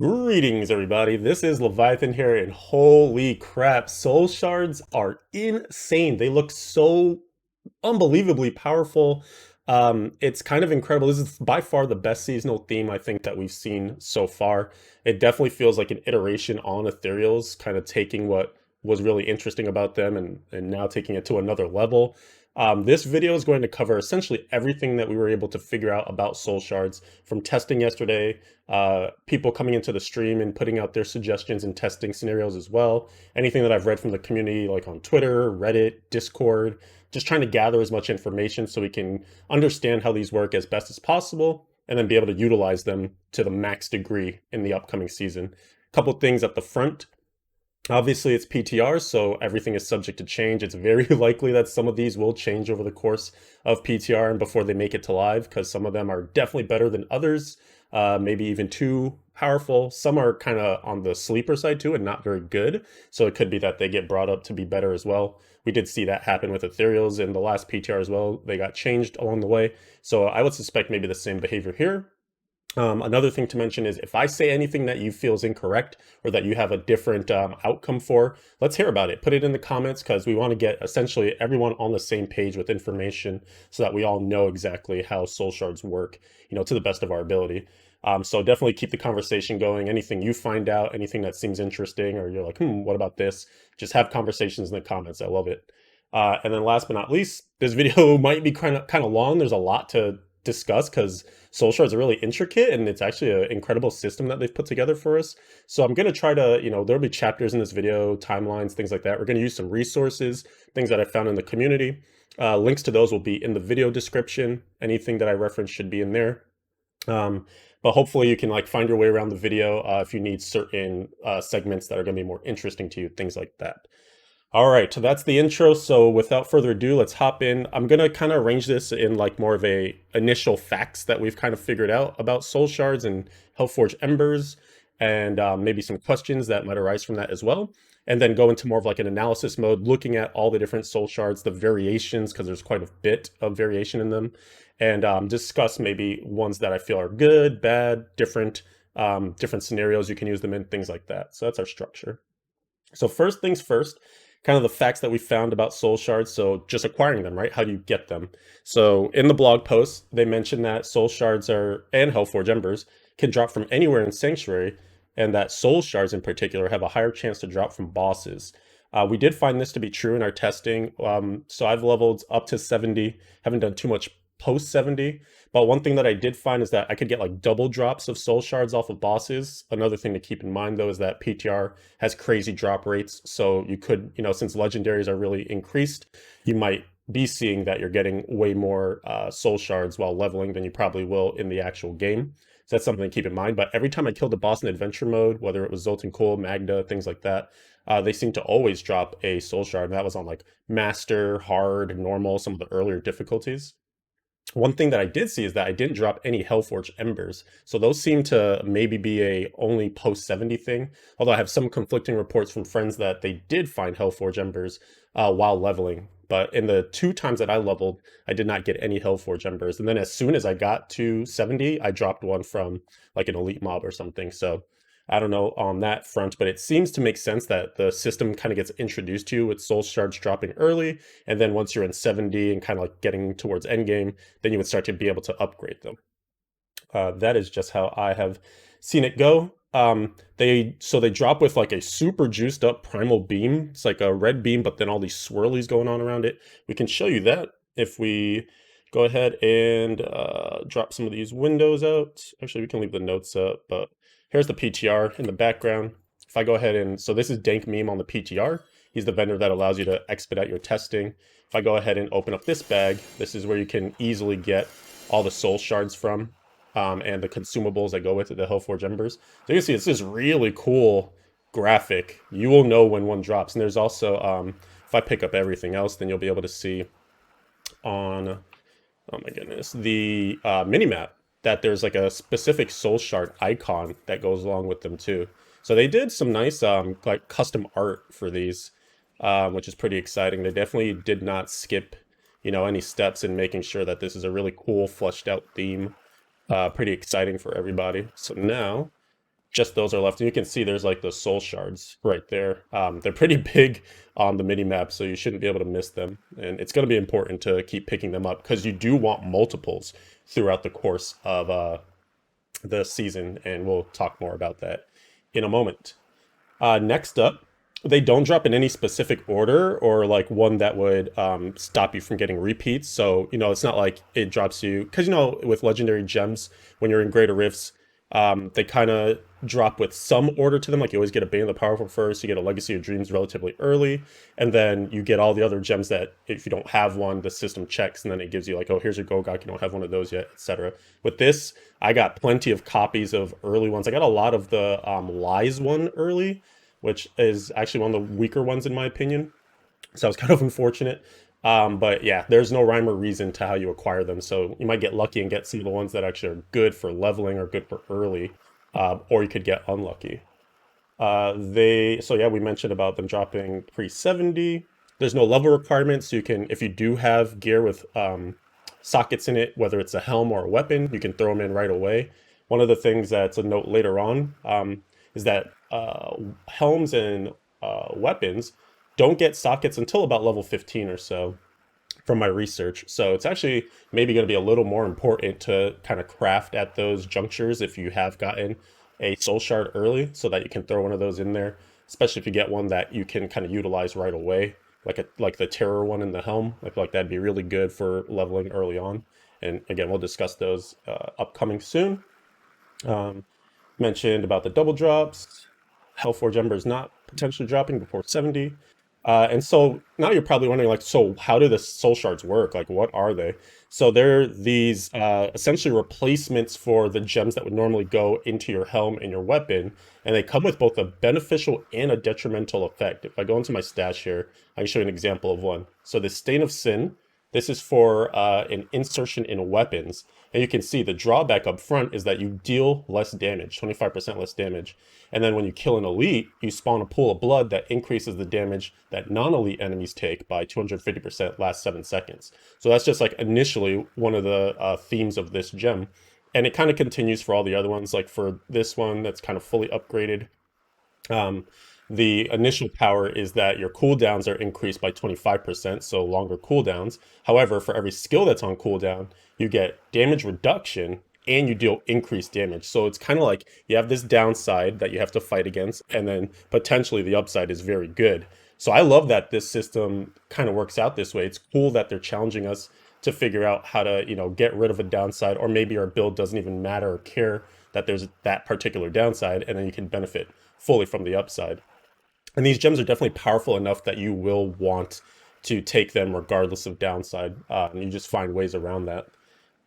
Greetings, everybody. This is Leviathan here, and holy crap, Soul Shards are insane. They look so unbelievably powerful. It's kind of incredible. This is by far the best seasonal theme I think that we've seen so far. It definitely feels like an iteration on Ethereal's, kind of taking what was really interesting about them and now taking it to another level. This video is going to cover essentially everything that we were able to figure out about Soul Shards from testing yesterday, people coming into the stream and putting out their suggestions and testing scenarios as well. Anything that I've read from the community, like on Twitter, Reddit, Discord, just trying to gather as much information so we can understand how these work as best as possible and then be able to utilize them to the max degree in the upcoming season. A couple things at the front. Obviously, it's PTR, so everything is subject to change. It's very likely that some of these will change over the course of PTR and before they make it to live, because some of them are definitely better than others, maybe even too powerful. Some are kind of on the sleeper side too and not very good, so it could be that they get brought up to be better as well. We did see that happen with Ethereals in the last PTR as well. They got changed along the way, so I would suspect maybe the same behavior here. Another thing to mention is if I say anything that you feel is incorrect or that you have a different outcome for, let's hear about it. Put it in the comments because we want to get essentially everyone on the same page with information so that we all know exactly how soul shards work, to the best of our ability. So definitely keep the conversation going. Anything you find out, anything that seems interesting, or you're like, what about this? Just have conversations in the comments. I love it. And then last but not least, this video might be kind of long. There's a lot to discuss because Soul Shards are really intricate and it's actually an incredible system that they've put together for us. So I'm going to try to, there'll be chapters in this video, timelines, things like that. We're going to use some resources, things that I found in the community. Links to those will be in the video description. Anything that I reference should be in there. But hopefully you can find your way around the video if you need certain segments that are going to be more interesting to you, things like that. All right, so that's the intro. So without further ado, let's hop in. I'm gonna kind of arrange this in more of a initial facts that we've kind of figured out about Soul Shards and Hellforge Embers, and maybe some questions that might arise from that as well. And then go into more of an analysis mode, looking at all the different Soul Shards, the variations, because there's quite a bit of variation in them, and discuss maybe ones that I feel are good, bad, different scenarios you can use them in, things like that. So that's our structure. So first things first, kind of the facts that we found about soul shards. So just acquiring them, right? How do you get them? So in the blog post, they mentioned that soul shards and Hellforge Embers can drop from anywhere in Sanctuary, and that soul shards in particular have a higher chance to drop from bosses. We did find this to be true in our testing. So I've leveled up to 70, haven't done too much post 70. But one thing that I did find is that I could get double drops of soul shards off of bosses. Another thing to keep in mind though is that PTR has crazy drop rates. So you could, since legendaries are really increased, you might be seeing that you're getting way more soul shards while leveling than you probably will in the actual game. So that's something to keep in mind. But every time I killed a boss in adventure mode, whether it was Zoltan Cool, Magda, things like that, they seem to always drop a soul shard. And that was on master, hard, normal, some of the earlier difficulties. One thing that I did see is that I didn't drop any Hellforge Embers. So those seem to maybe be a only post 70 thing. Although I have some conflicting reports from friends that they did find Hellforge Embers while leveling. But in the 2 times that I leveled, I did not get any Hellforge Embers. And then as soon as I got to 70, I dropped one from an elite mob or something. So I don't know on that front, but it seems to make sense that the system kind of gets introduced to you with soul shards dropping early, and then once you're in 70 and kind of getting towards endgame, then you would start to be able to upgrade them. That is just how I have seen it go. They drop with a super juiced up primal beam. It's like a red beam, but then all these swirlies going on around it. We can show you that if we go ahead and drop some of these windows out. Actually, we can leave the notes up, but here's the PTR in the background. If I go ahead and, so this is Dank Meme on the PTR. He's the vendor that allows you to expedite your testing. If I go ahead and open up this bag, this is where you can easily get all the soul shards from and the consumables that go with it, the Hellforge Embers. So you can see it's this really cool graphic. You will know when one drops. And there's also, if I pick up everything else, then you'll be able to see on, oh my goodness, the minimap that there's a specific soul shard icon that goes along with them too. So they did some nice custom art for these, which is pretty exciting. They definitely did not skip, any steps in making sure that this is a really cool fleshed out theme. Pretty exciting for everybody. So now just those are left. And you can see there's like the Soul Shards right there. They're pretty big on the mini map, so you shouldn't be able to miss them. And it's going to be important to keep picking them up because you do want multiples throughout the course of the season, and we'll talk more about that in a moment. Next up, they don't drop in any specific order or like one that would stop you from getting repeats. So, it's not like it drops you, because, with legendary gems, when you're in Greater Rifts, they kind of drop with some order to them. Like you always get a Bane of the Powerful first, you get a Legacy of Dreams relatively early, and then you get all the other gems that if you don't have one, the system checks, and then it gives you like, oh, here's your Gogok, you don't have one of those yet, etc. With this, I got plenty of copies of early ones. I got a lot of the Lies one early, which is actually one of the weaker ones in my opinion. So I was kind of unfortunate. But yeah, there's no rhyme or reason to how you acquire them. So you might get lucky and get some of the ones that actually are good for leveling or good for early, or you could get unlucky. So yeah, we mentioned about them dropping pre-70. There's no level requirements. So you can, if you do have gear with sockets in it, whether it's a helm or a weapon, you can throw them in right away. One of the things that's a note later on is that helms and weapons don't get sockets until about level 15 or so from my research. So it's actually maybe going to be a little more important to kind of craft at those junctures if you have gotten a soul shard early so that you can throw one of those in there, especially if you get one that you can kind of utilize right away, like the terror one in the helm. I feel like that'd be really good for leveling early on. And again, we'll discuss those upcoming soon. Mentioned about the double drops. Hellforge Embers not potentially dropping before 70. And so now you're probably wondering, like, so how do the soul shards work? Like, what are they? So they're these essentially replacements for the gems that would normally go into your helm and your weapon. And they come with both a beneficial and a detrimental effect. If I go into my stash here, I can show you an example of one. So the Stain of Sin, this is for an insertion in weapons. And you can see the drawback up front is that you deal less damage, 25% less damage. And then when you kill an elite, you spawn a pool of blood that increases the damage that non-elite enemies take by 250% last 7 seconds. So that's just like initially one of the themes of this gem. And it kind of continues for all the other ones. Like for this one that's kind of fully upgraded, the initial power is that your cooldowns are increased by 25%, so longer cooldowns. However, for every skill that's on cooldown, you get damage reduction and you deal increased damage. So it's kind of like you have this downside that you have to fight against, and then potentially the upside is very good. So I love that this system kind of works out this way. It's cool that they're challenging us to figure out how to, get rid of a downside, or maybe our build doesn't even matter or care that there's that particular downside, and then you can benefit fully from the upside. And these gems are definitely powerful enough that you will want to take them regardless of downside. And you just find ways around that.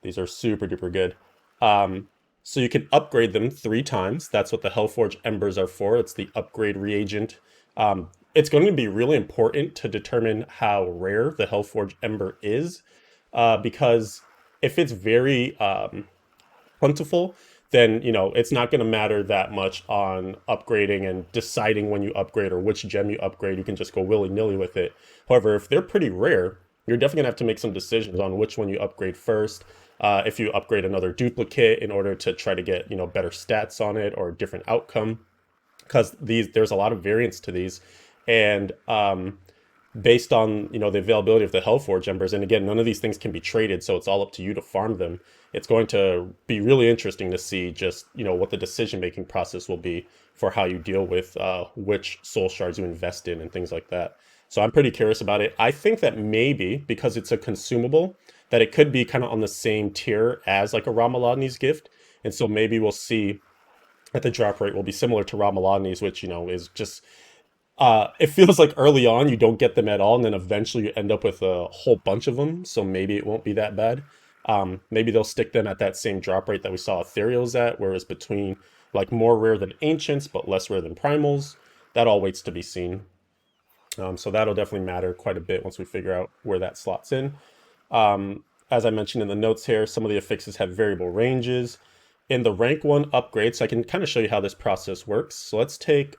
These are super duper good. So you can upgrade them 3 times. That's what the Hellforge Embers are for. It's the upgrade reagent. It's going to be really important to determine how rare the Hellforge Ember is. Because if it's very plentiful, then it's not going to matter that much on upgrading and deciding when you upgrade or which gem you upgrade. You can just go willy-nilly with it. However, if they're pretty rare, you're definitely going to have to make some decisions on which one you upgrade first. If you upgrade another duplicate in order to try to get better stats on it or a different outcome, because there's a lot of variance to these. And based on the availability of the Hellforge Embers, and again, none of these things can be traded, so it's all up to you to farm them. It's going to be really interesting to see just what the decision making process will be for how you deal with which soul shards you invest in and things like that. So I'm pretty curious about it. I think that maybe because it's a consumable, that it could be kind of on the same tier as like a Ramaladni's gift, and so maybe we'll see that the drop rate will be similar to Ramaladni's, which is just it feels like early on you don't get them at all, and then eventually you end up with a whole bunch of them, so maybe it won't be that bad. Maybe they'll stick them at that same drop rate that we saw Ethereal's at, whereas between like more rare than Ancients, but less rare than Primals. That all waits to be seen. So that'll definitely matter quite a bit once we figure out where that slots in. As I mentioned in the notes here, some of the affixes have variable ranges. In the rank 1 upgrade, so I can kind of show you how this process works. So let's take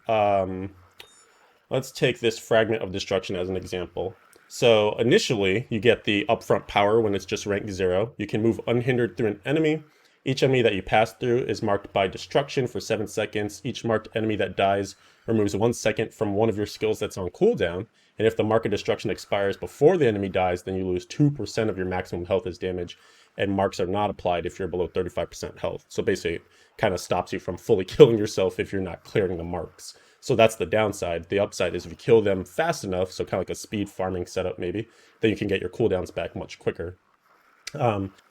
this Fragment of Destruction as an example. So initially, you get the upfront power when it's just rank 0. You can move unhindered through an enemy. Each enemy that you pass through is marked by destruction for 7 seconds. Each marked enemy that dies removes 1 second from one of your skills that's on cooldown. And if the mark of destruction expires before the enemy dies, then you lose 2% of your maximum health as damage. And marks are not applied if you're below 35% health. So basically, it kind of stops you from fully killing yourself if you're not clearing the marks. So that's the downside. The upside is if you kill them fast enough, so kind of like a speed farming setup maybe, then you can get your cooldowns back much quicker.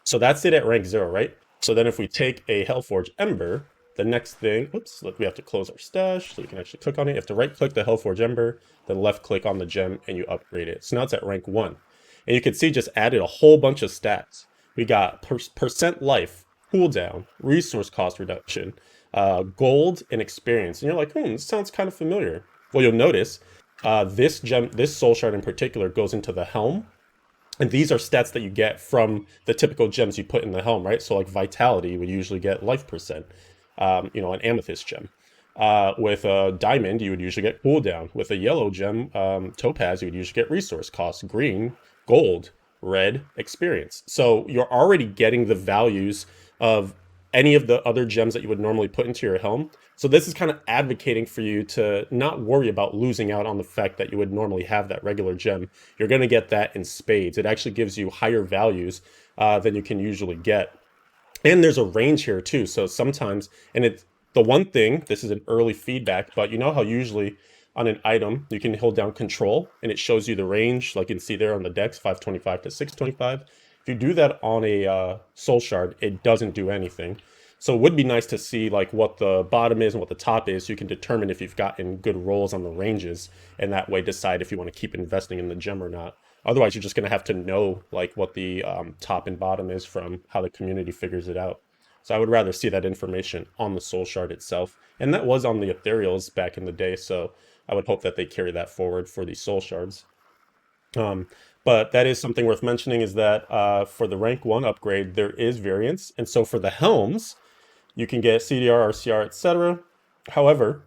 So that's it at rank 0, right? So then if we take a Hellforge Ember, the next thing, oops, look, we have to close our stash so you can actually click on it. You have to right-click the Hellforge Ember, then left-click on the gem, and you upgrade it. So now it's at rank 1. And you can see just added a whole bunch of stats. We got percent life, cooldown, resource cost reduction, gold, and experience. And you're like, this sounds kind of familiar. Well, you'll notice this gem, this soul shard in particular, goes into the Helm. And these are stats that you get from the typical gems you put in the Helm, right? So like Vitality, you would usually get life percent, an Amethyst gem. With a Diamond, you would usually get cooldown. With a yellow gem, Topaz, you would usually get resource cost. Green, gold, red, experience. So you're already getting the values of any of the other gems that you would normally put into your Helm. So this is kind of advocating for you to not worry about losing out on the fact that you would normally have that regular gem. You're going to get that in spades. It actually gives you higher values than you can usually get. And there's a range here too. So sometimes, and it's the one thing, this is an early feedback, but you know how usually on an item, you can hold down control and it shows you the range, like you can see there on the dex, 525 to 625. If you do that on a soul shard, it doesn't do anything. So it would be nice to see like what the bottom is and what the top is. So you can determine if you've gotten good rolls on the ranges and that way decide if you want to keep investing in the gem or not. Otherwise, you're just going to have to know like what the top and bottom is from how the community figures it out. So I would rather see that information on the soul shard itself. And that was on the ethereals back in the day. So I would hope that they carry that forward for these soul shards. But that is something worth mentioning is that for the rank 1 upgrade, there is variance. And so for the helms, you can get CDR, RCR, etc. However,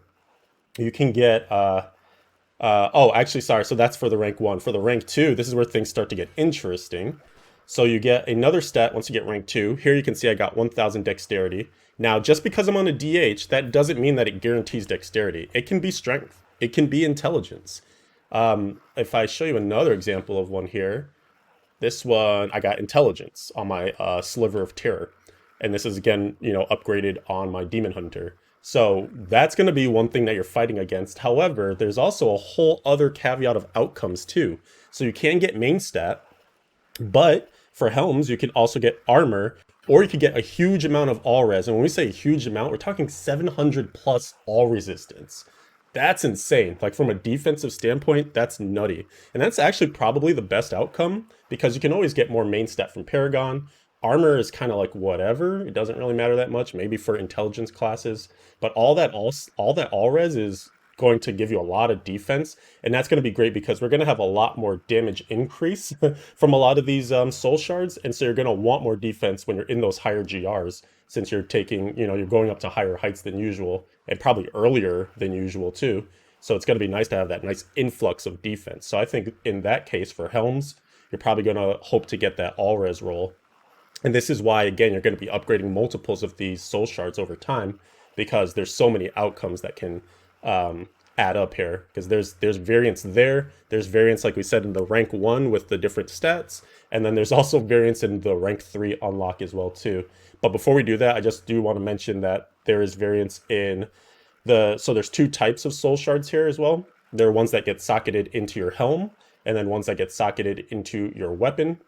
you can get, oh, actually, sorry. So that's for the rank 1. For the rank 2, this is where things start to get interesting. So you get another stat once you get rank 2. Here you can see I got 1000 dexterity. Now, just because I'm on a DH, that doesn't mean that it guarantees dexterity. It can be strength. It can be intelligence. If I show you another example of one here, this one, I got intelligence on my Sliver of Terror. And this is, again, upgraded on my Demon Hunter. So that's going to be one thing that you're fighting against. However, there's also a whole other caveat of outcomes too. So you can get main stat, but for helms, you can also get armor, or you could get a huge amount of all res. And when we say a huge amount, we're talking 700 plus all resistance. That's insane. Like from a defensive standpoint, that's nutty. And that's actually probably the best outcome because you can always get more main stat from Paragon. Armor is kind of like whatever. It doesn't really matter that much, maybe for intelligence classes. But all that all res is going to give you a lot of defense. And that's going to be great because we're going to have a lot more damage increase from a lot of these soul shards. And so you're going to want more defense when you're in those higher GRs, since you're taking, you're going up to higher heights than usual and probably earlier than usual too. So it's going to be nice to have that nice influx of defense. So I think in that case for helms, you're probably going to hope to get that all res roll. And this is why, again, you're going to be upgrading multiples of these soul shards over time because there's so many outcomes that can add up here. Because there's variance there. There's variance, like we said, in the rank 1 with the different stats. And then there's also variance in the rank 3 unlock as well, too. But before we do that, I just do want to mention that there is variance in so there's 2 types of soul shards here as well. There are ones that get socketed into your helm, and then ones that get socketed into your weapon.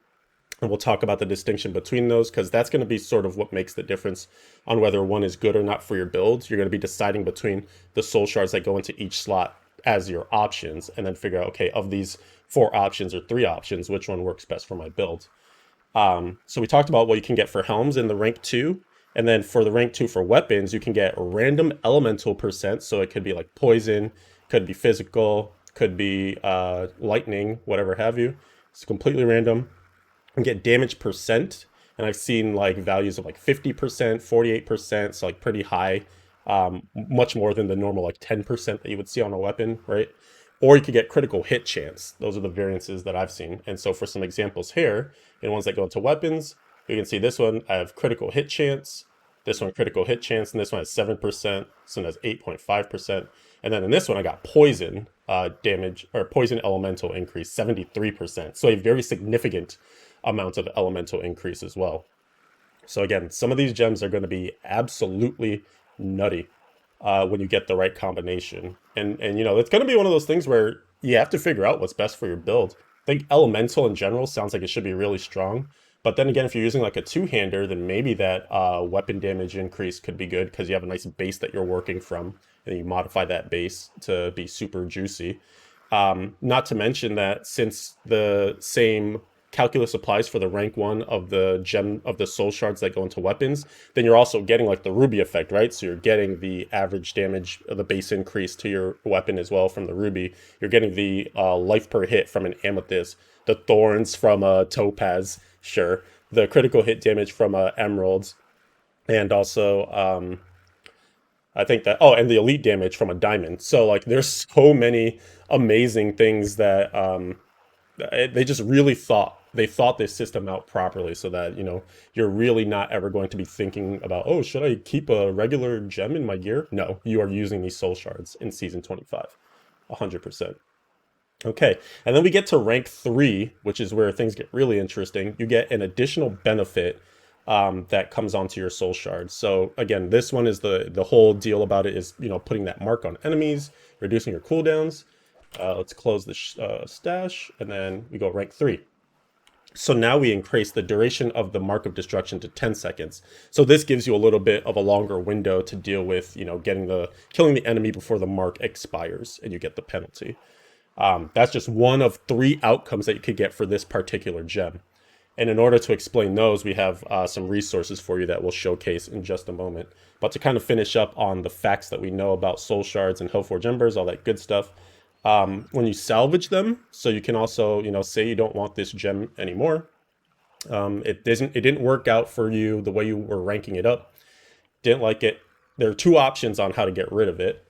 And we'll talk about the distinction between those because that's going to be sort of what makes the difference on whether one is good or not for your build. You're going to be deciding between the soul shards that go into each slot as your options and then figure out, okay, of these 4 options or 3 options, which one works best for my build. So we talked about what you can get for helms in the rank 2. And then for the rank 2 for weapons, you can get random elemental percent. So it could be like poison, could be physical, could be lightning, whatever have you. It's completely random. And get damage percent, and I've seen like values of like 50%, 48%, so like pretty high, much more than the normal like 10% that you would see on a weapon, right? Or you could get critical hit chance. Those are the variances that I've seen. And so for some examples here, in ones that go into weapons, You can see this one, I have critical hit chance, this one critical hit chance, and this one has 7%, this one has 8.5%. And then in this one, I got poison damage, or poison elemental increase, 73%. So a very significant amount of elemental increase as well. So again, some of these gems are going to be absolutely nutty when you get the right combination. And you know, it's going to be one of those things where you have to figure out what's best for your build. I think elemental in general sounds like it should be really strong. But then again, if you're using like a two-hander, then maybe that weapon damage increase could be good because you have a nice base that you're working from, and you modify that base to be super juicy. Not to mention that since the same calculus applies for the rank 1 of the gem of the soul shards that go into weapons, then you're also getting like the ruby effect, right? So you're getting the average damage of the base increase to your weapon as well from the ruby. You're getting the life per hit from an amethyst, the thorns from a topaz, sure, the critical hit damage from emeralds, and also I think that, oh, and the elite damage from a diamond. So like there's so many amazing things that they just really thought this system out properly so that, you know, you're really not ever going to be thinking about, oh, should I keep a regular gem in my gear? No, you are using these soul shards in season 25, 100%. Okay, and then we get to rank 3, which is where things get really interesting. You get an additional benefit that comes onto your soul shards. So again, this one is the whole deal about it is, you know, putting that mark on enemies, reducing your cooldowns. Let's close the stash, and then we go rank 3. So now we increase the duration of the mark of destruction to 10 seconds. So this gives you a little bit of a longer window to deal with, you know, killing the enemy before the mark expires, and you get the penalty. That's just one of 3 outcomes that you could get for this particular gem. And in order to explain those, we have some resources for you that we'll showcase in just a moment. But to kind of finish up on the facts that we know about Soul Shards and Hellforge Embers, all that good stuff, when you salvage them, so you can also, you know, say you don't want this gem anymore. It didn't work out for you the way you were ranking it up. Didn't like it. There are 2 options on how to get rid of it.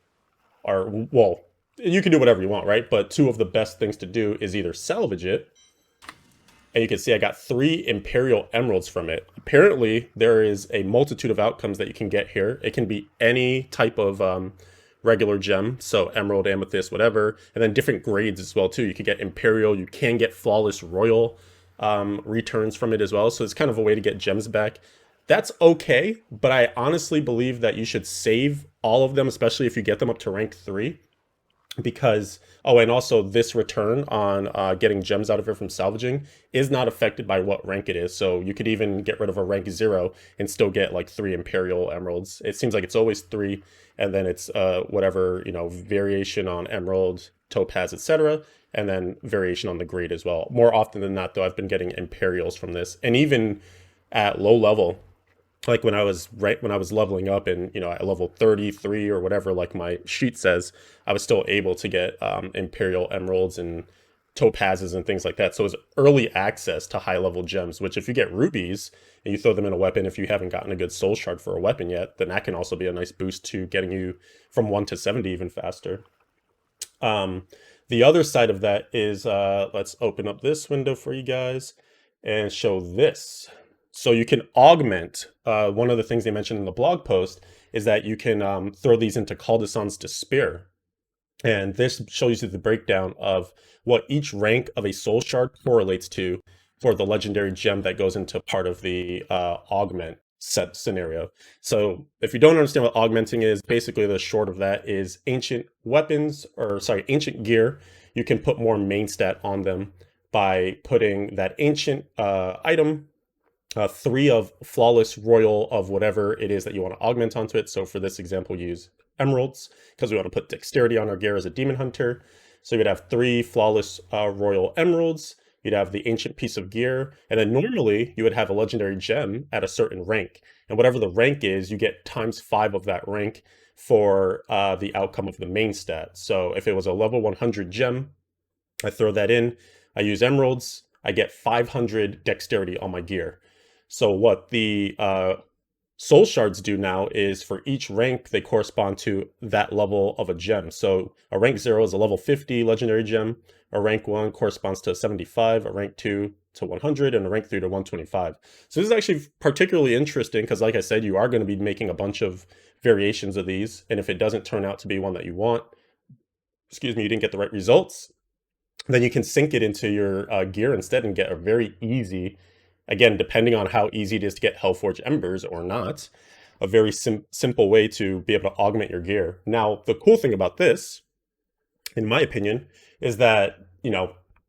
Or, well, you can do whatever you want, right? But 2 of the best things to do is either salvage it, and you can see I got 3 Imperial Emeralds from it. Apparently, there is a multitude of outcomes that you can get here. It can be any type of regular gem, so Emerald, Amethyst, whatever, and then different grades as well, too. You can get Imperial, you can get Flawless Royal returns from it as well, so it's kind of a way to get gems back. That's okay, but I honestly believe that you should save all of them, especially if you get them up to rank 3. Because, oh, and also this return on getting gems out of it from salvaging is not affected by what rank it is. So you could even get rid of a rank 0 and still get like 3 Imperial Emeralds. It seems like it's always 3, and then it's whatever, you know, variation on Emerald, Topaz, etc., and then variation on the grade as well. More often than not, though, I've been getting Imperials from this, and even at low level, like when I was leveling up and, you know, at level 33 or whatever, like my sheet says, I was still able to get Imperial Emeralds and Topazes and things like that. So it's early access to high level gems, which if you get rubies and you throw them in a weapon, if you haven't gotten a good soul shard for a weapon yet, then that can also be a nice boost to getting you from 1 to 70 even faster. The other side of that is, let's open up this window for you guys and show this. So you can augment. One of the things they mentioned in the blog post is that you can throw these into Caldesann's Despair. And this shows you the breakdown of what each rank of a soul shard correlates to for the legendary gem that goes into part of the augment set scenario. So if you don't understand what augmenting is, basically the short of that is ancient weapons, or sorry, ancient gear. You can put more main stat on them by putting that ancient item, 3 of flawless royal of whatever it is that you want to augment onto it. So for this example, use emeralds because we want to put dexterity on our gear as a demon hunter. So you'd have 3 flawless royal emeralds. You'd have the ancient piece of gear, and then normally you would have a legendary gem at a certain rank. And whatever the rank is, you get ×5 of that rank for the outcome of the main stat. So if it was a level 100 gem, I throw that in, I use emeralds, I get 500 dexterity on my gear. So what the soul shards do now is for each rank, they correspond to that level of a gem. So a rank 0 is a level 50 legendary gem. A rank 1 corresponds to a 75. A rank 2 to 100 and a rank 3 to 125. So this is actually particularly interesting because, like I said, you are going to be making a bunch of variations of these. And if it doesn't turn out to be one that you want, excuse me, you didn't get the right results, then you can sync it into your gear instead and get a very easy, again, depending on how easy it is to get Hellforge Embers or not, a very simple way to be able to augment your gear. Now, the cool thing about this, in my opinion, is that,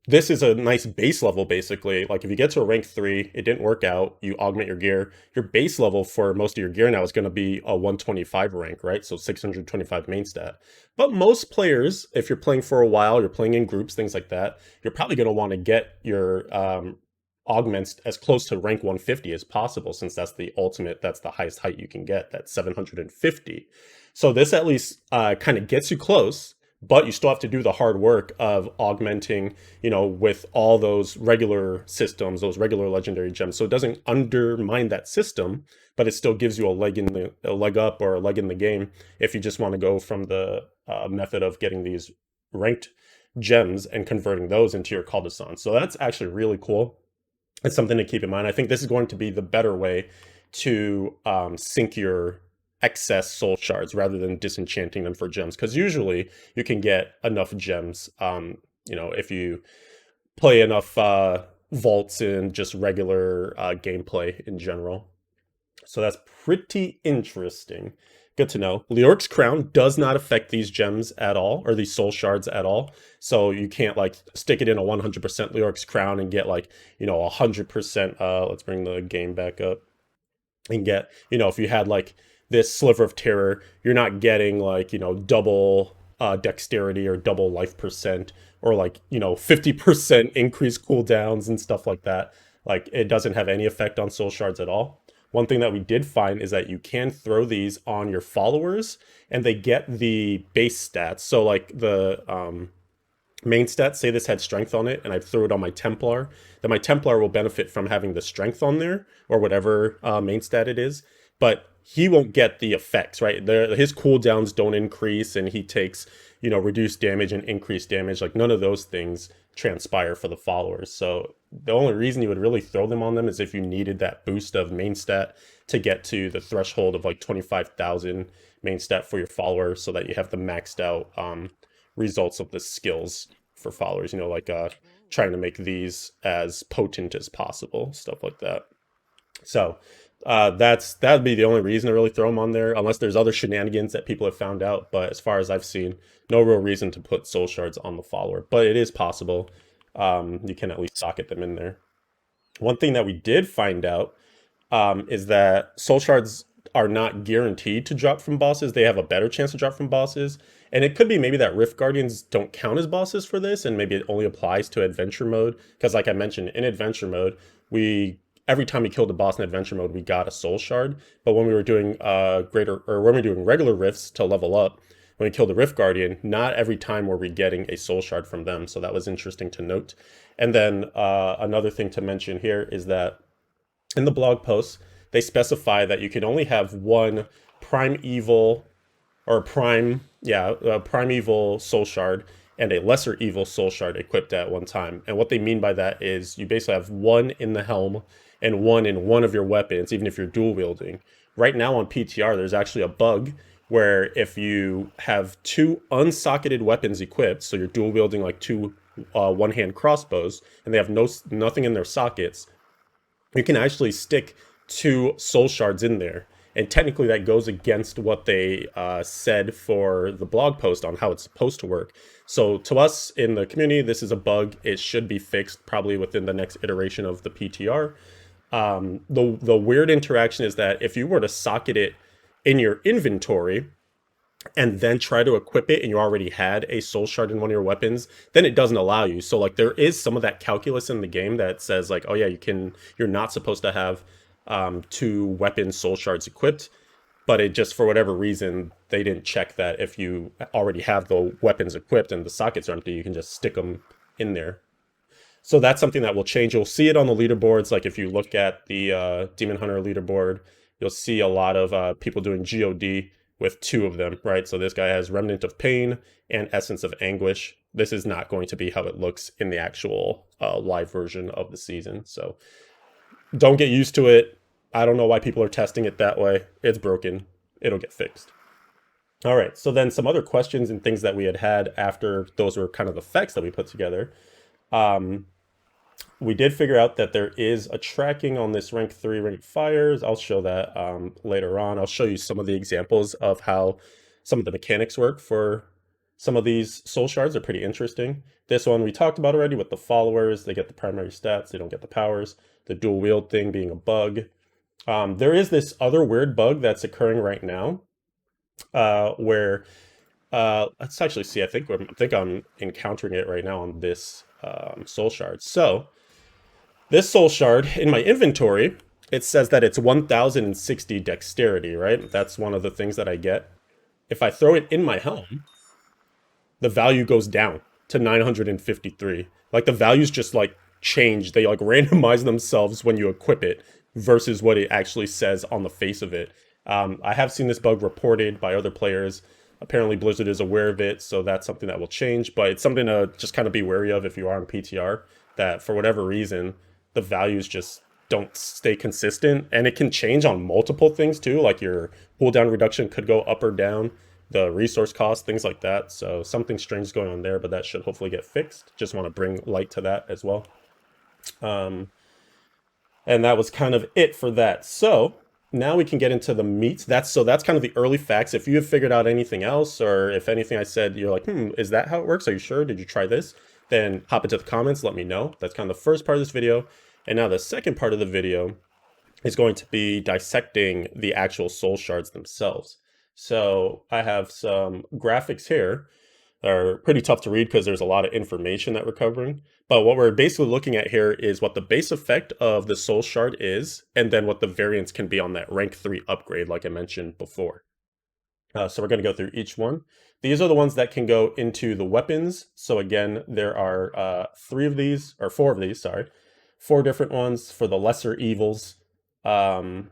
this is a nice base level, basically. Like if you get to a rank 3, it didn't work out, you augment your gear, your base level for most of your gear now is going to be a 125 rank, right? So 625 main stat. But most players, if you're playing for a while, you're playing in groups, things like that, you're probably going to want to get your augments as close to rank 150 as possible, since that's the ultimate, that's the highest height you can get, that's 750. So this at least kind of gets you close, but you still have to do the hard work of augmenting, with all those regular systems, those regular legendary gems. So it doesn't undermine that system, but it still gives you a leg up or a leg in the game if you just want to go from the method of getting these ranked gems and converting those into your Caldesann. So that's actually really cool. It's something to keep in mind. I think this is going to be the better way to sync your excess soul shards rather than disenchanting them for gems, because usually you can get enough gems if you play enough vaults in just regular gameplay in general. So that's pretty interesting. Good to know. Leoric's Crown does not affect these gems at all, or these soul shards at all. So you can't like stick it in a 100% Leoric's Crown and get like, 100%. Let's bring the game back up and get, if you had like this Sliver of Terror, you're not getting like, double dexterity or double life percent, or like, 50% increased cooldowns and stuff like that. Like it doesn't have any effect on soul shards at all. One thing that we did find is that you can throw these on your followers and they get the base stats. So like the main stats, say this had strength on it and I threw it on my Templar, then my Templar will benefit from having the strength on there or whatever main stat it is, but he won't get the effects, right? His cooldowns don't increase and he takes, reduced damage and increased damage. Like none of those things transpire for the followers. So the only reason you would really throw them on them is if you needed that boost of main stat to get to the threshold of like 25,000 main stat for your followers, so that you have the maxed out results of the skills for followers, trying to make these as potent as possible, stuff like that. So that'd be the only reason to really throw them on there, unless there's other shenanigans that people have found out. But as far as I've seen, no real reason to put soul shards on the follower, but it is possible. You can at least socket them in there. One thing that we did find out is that soul shards are not guaranteed to drop from bosses. They have a better chance to drop from bosses. And it could be maybe that Rift Guardians don't count as bosses for this, and maybe it only applies to adventure mode. Because like I mentioned, in adventure mode, every time we killed a boss in adventure mode, we got a soul shard. But when we were doing when we were doing regular rifts to level up, when we killed the Rift Guardian, not every time were we getting a soul shard from them. So that was interesting to note. And then another thing to mention here is that in the blog post, they specify that you can only have one primeval soul shard and a lesser evil soul shard equipped at one time. And what they mean by that is you basically have one in the helm and one in one of your weapons, even if you're dual wielding. Right now on PTR, there's actually a bug where if you have two unsocketed weapons equipped, so you're dual wielding like two one-hand crossbows, and they have nothing in their sockets, you can actually stick two soul shards in there. And technically that goes against what they said for the blog post on how it's supposed to work. So to us in the community, this is a bug. It should be fixed probably within the next iteration of the PTR. The weird interaction is that if you were to socket it in your inventory and then try to equip it and you already had a soul shard in one of your weapons, then it doesn't allow you. So like there is some of that calculus in the game that says like, oh yeah, you're not supposed to have two weapon soul shards equipped, but it just, for whatever reason, they didn't check that if you already have the weapons equipped and the sockets are empty, you can just stick them in there. So that's something that will change. You'll see it on the leaderboards. Like if you look at the Demon Hunter leaderboard, you'll see a lot of people doing GOD with two of them, right? So this guy has Remnant of Pain and Essence of Anguish. this is not going to be how it looks in the actual live version of the season. So don't get used to it. I don't know why people are testing it that way. It's broken. It'll get fixed. All right, so then some other questions and things that we had after those were kind of the facts that we put together. We did figure out that there is a tracking on this rank 3 rank fires. I'll show that later on. I'll show you some of the examples of how some of the mechanics work for some of these soul shards. Are pretty interesting. This one we talked about already with the followers. They get the primary stats. They don't get the powers. The dual wield thing being a bug. There is this other weird bug that's occurring right now where let's actually see. I think I'm encountering it right now on this soul shard. So this soul shard in my inventory, it says that it's 1060 dexterity, right? That's one of the things that I get. If I throw it in my helm, the value goes down to 953. Like the values just like change. They like randomize themselves when you equip it versus what it actually says on the face of it. I have seen this bug reported by other players. Apparently Blizzard is aware of it, so that's something that will change, but it's something to just kind of be wary of if you are on PTR, that for whatever reason, the values just don't stay consistent, and it can change on multiple things too, like your cooldown reduction could go up or down, the resource cost, things like that. So something strange is going on there, but that should hopefully get fixed. Just want to bring light to that as well. And that was kind of it for that. So now we can get into the meat. That's kind of the early facts. If you have figured out anything else, or if anything I said, you're like, is that how it works? Are you sure? Did you try this? Then hop into the comments, let me know. That's kind of the first part of this video. And now the second part of the video is going to be dissecting the actual soul shards themselves. So I have some graphics here. Are pretty tough to read because there's a lot of information that we're covering. But what we're basically looking at here is what the base effect of the soul shard is, and then what the variance can be on that rank 3 upgrade, like I mentioned before. So we're going to go through each one. These are the ones that can go into the weapons. So again, there are 4 of these, sorry. 4 different ones for the lesser evils. And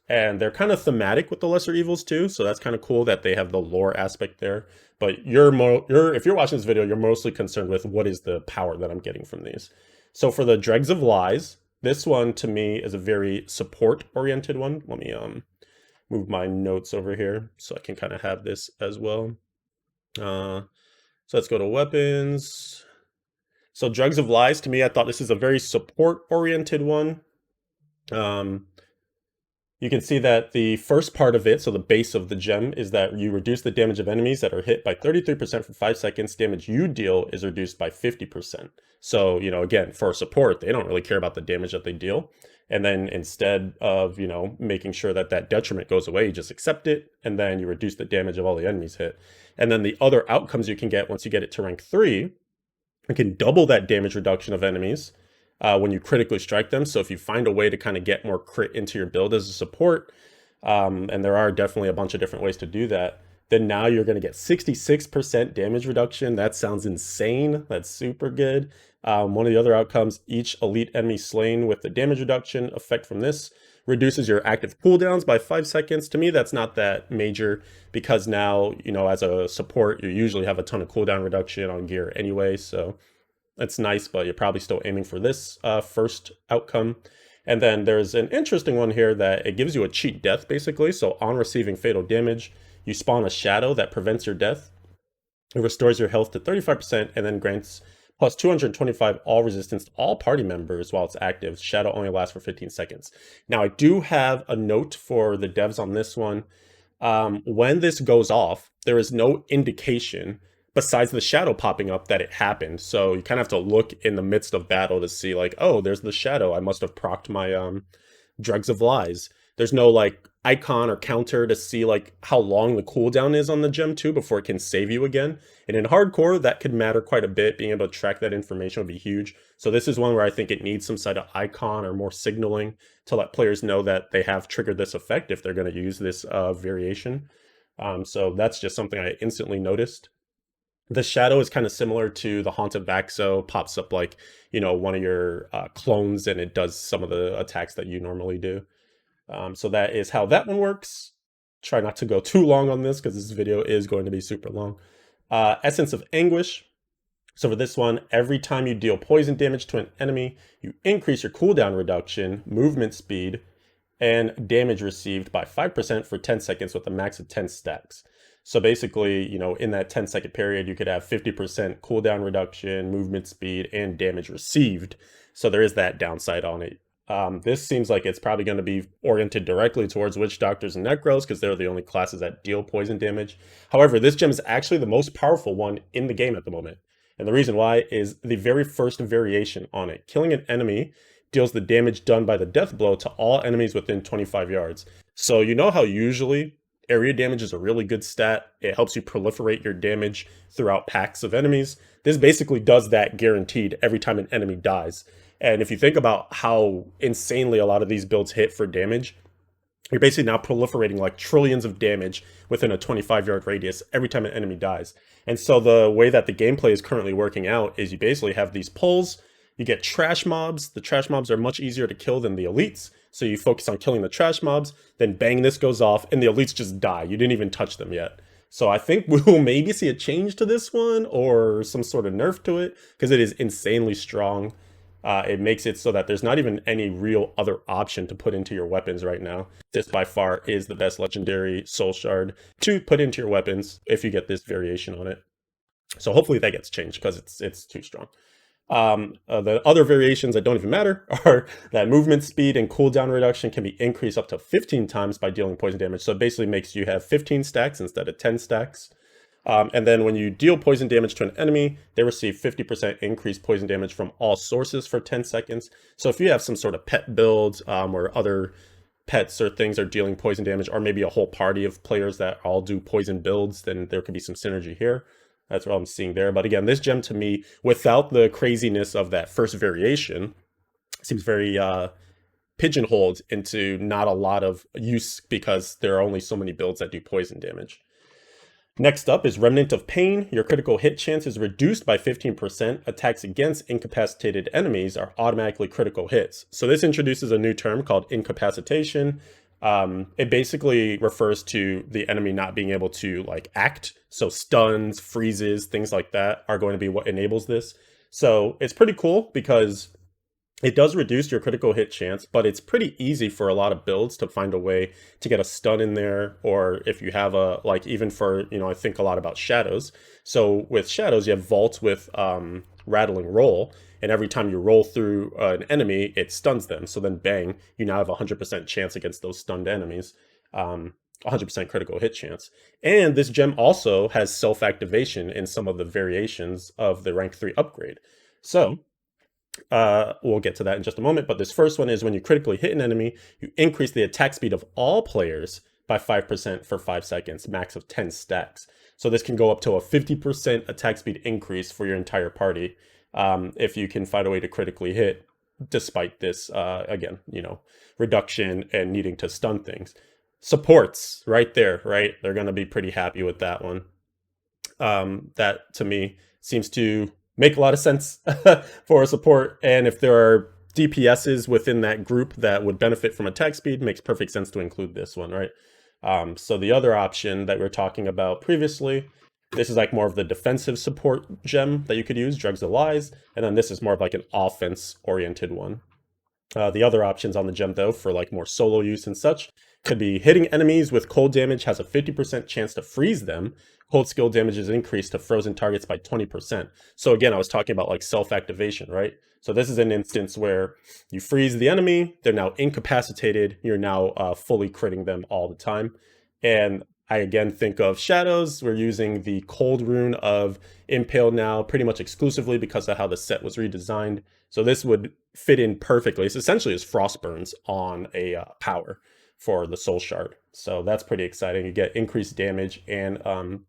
they're kind of thematic with the lesser evils too, so that's kind of cool that they have the lore aspect there. But if you're watching this video, you're mostly concerned with what is the power that I'm getting from these. So for the Dregs of Lies, this one to me is a very support-oriented one. Let me move my notes over here so I can kind of have this as well. So let's go to weapons. So Dregs of Lies, to me, I thought this is a very support-oriented one. You can see that the first part of it, so the base of the gem, is that you reduce the damage of enemies that are hit by 33% for 5 seconds. Damage you deal is reduced by 50%. So, again, for support, they don't really care about the damage that they deal. And then instead of, making sure that that detriment goes away, you just accept it, and then you reduce the damage of all the enemies hit. And then the other outcomes you can get once you get it to rank 3, you can double that damage reduction of enemies when you critically strike them. So if you find a way to kind of get more crit into your build as a support, and there are definitely a bunch of different ways to do that, then now you're going to get 66% damage reduction. That sounds insane. That's super good. One of the other outcomes, each elite enemy slain with the damage reduction effect from this reduces your active cooldowns by 5 seconds. To me, that's not that major because now, as a support, you usually have a ton of cooldown reduction on gear anyway. So it's nice, but you're probably still aiming for this first outcome. And then there's an interesting one here that it gives you a cheat death, basically. So on receiving fatal damage, you spawn a shadow that prevents your death. It restores your health to 35% and then grants plus 225 all resistance to all party members while it's active. Shadow only lasts for 15 seconds. Now, I do have a note for the devs on this one. When this goes off, there is no indication besides the shadow popping up that it happened. So you kind of have to look in the midst of battle to see like, oh, there's the shadow. I must have procced my Dregs of Lies. There's no like icon or counter to see like how long the cooldown is on the gem too before it can save you again. And in hardcore, that could matter quite a bit. Being able to track that information would be huge. So this is one where I think it needs some sort of icon or more signaling to let players know that they have triggered this effect if they're going to use this variation. So that's just something I instantly noticed. The shadow is kind of similar to the Haunt of Vaxo, pops up like, one of your clones, and it does some of the attacks that you normally do. So that is how that one works. Try not to go too long on this because this video is going to be super long. Essence of Anguish. So for this one, every time you deal poison damage to an enemy, you increase your cooldown reduction, movement speed, and damage received by 5% for 10 seconds with a max of 10 stacks. So basically, in that 10-second period, you could have 50% cooldown reduction, movement speed, and damage received. So there is that downside on it. This seems like it's probably going to be oriented directly towards Witch Doctors and Necros because they're the only classes that deal poison damage. However, this gem is actually the most powerful one in the game at the moment. And the reason why is the very first variation on it. Killing an enemy deals the damage done by the death blow to all enemies within 25 yards. So you know how usually area damage is a really good stat. It helps you proliferate your damage throughout packs of enemies. This basically does that guaranteed every time an enemy dies. And if you think about how insanely a lot of these builds hit for damage, you're basically now proliferating like trillions of damage within a 25-yard radius every time an enemy dies. And so the way that the gameplay is currently working out is you basically have these pulls, you get trash mobs. The trash mobs are much easier to kill than the elites. So you focus on killing the trash mobs, then bang, this goes off, and the elites just die. You didn't even touch them yet. So I think we'll maybe see a change to this one or some sort of nerf to it because it is insanely strong. It makes it so that there's not even any real other option to put into your weapons right now. This by far is the best legendary soul shard to put into your weapons if you get this variation on it. So hopefully that gets changed because it's too strong. The other variations that don't even matter are that movement speed and cooldown reduction can be increased up to 15 times by dealing poison damage. So it basically makes you have 15 stacks instead of 10 stacks. And then when you deal poison damage to an enemy, they receive 50% increased poison damage from all sources for 10 seconds. So if you have some sort of pet builds or other pets or things are dealing poison damage, or maybe a whole party of players that all do poison builds, then there could be some synergy here. That's what I'm seeing there. But again, this gem to me, without the craziness of that first variation, seems very pigeonholed into not a lot of use because there are only so many builds that do poison damage. Next up is Remnant of Pain. Your critical hit chance is reduced by 15%. Attacks against incapacitated enemies are automatically critical hits. So this introduces a new term called incapacitation. It basically refers to the enemy not being able to act. So stuns, freezes, things like that are going to be what enables this. So it's pretty cool because it does reduce your critical hit chance, but it's pretty easy for a lot of builds to find a way to get a stun in there, or if you have even for, I think a lot about shadows. So with shadows, you have vault with rattling roll, and every time you roll through an enemy, it stuns them. So then bang, you now have a 100% chance against those stunned enemies. 100% critical hit chance. And this gem also has self-activation in some of the variations of the rank 3 upgrade. So we'll get to that in just a moment, but this first one is when you critically hit an enemy, you increase the attack speed of all players by 5% for 5 seconds, max of 10 stacks. So this can go up to a 50% attack speed increase for your entire party if you can find a way to critically hit, despite this, again, reduction and needing to stun things. Supports, right there, right? They're going to be pretty happy with that one. That, to me, seems to make a lot of sense for a support, and if there are DPSs within that group that would benefit from attack speed, makes perfect sense to include this one, right? So the other option that we were talking about previously, this is more of the defensive support gem that you could use, Drugs of Lies, and then this is more of an offense-oriented one. The other options on the gem, though, for more solo use and such, could be hitting enemies with cold damage has a 50% chance to freeze them. Cold skill damage is increased to frozen targets by 20%. So again, I was talking about self-activation, right? So this is an instance where you freeze the enemy, they're now incapacitated, you're now fully critting them all the time. And I again think of shadows. We're using the cold rune of Impale now pretty much exclusively because of how the set was redesigned. So this would fit in perfectly. It's essentially as Frostburns on a power for the Soul Shard. So that's pretty exciting. You get increased damage and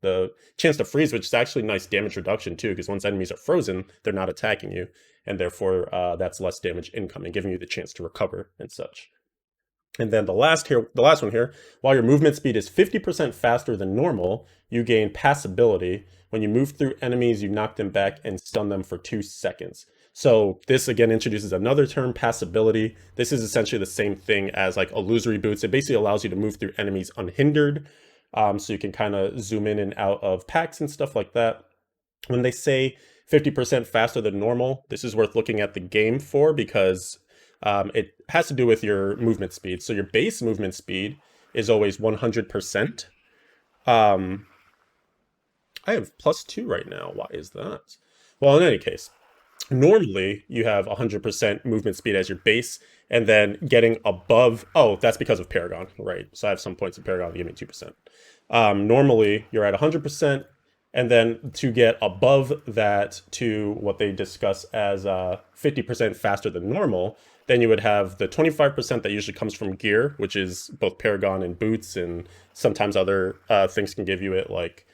the chance to freeze, which is actually nice damage reduction too, because once enemies are frozen, they're not attacking you. And therefore, that's less damage incoming, giving you the chance to recover and such. And then the last one here, while your movement speed is 50% faster than normal, you gain passability. When you move through enemies, you knock them back and stun them for 2 seconds. So this again introduces another term, passability. This is essentially the same thing as illusory boots. It basically allows you to move through enemies unhindered. So you can kind of zoom in and out of packs and stuff like that. When they say 50% faster than normal. This is worth looking at the game for because it has to do with your movement speed. So your base movement speed is always 100%. I have +2 right now. Why is that? Well, in any case, normally you have 100% movement speed as your base, and then getting above, oh, that's because of Paragon, right? So I have some points in Paragon that give me 2%. Normally you're at 100%, and then to get above that to what they discuss as 50% faster than normal, then you would have the 25% that usually comes from gear, which is both Paragon and boots, and sometimes other things can give you it, like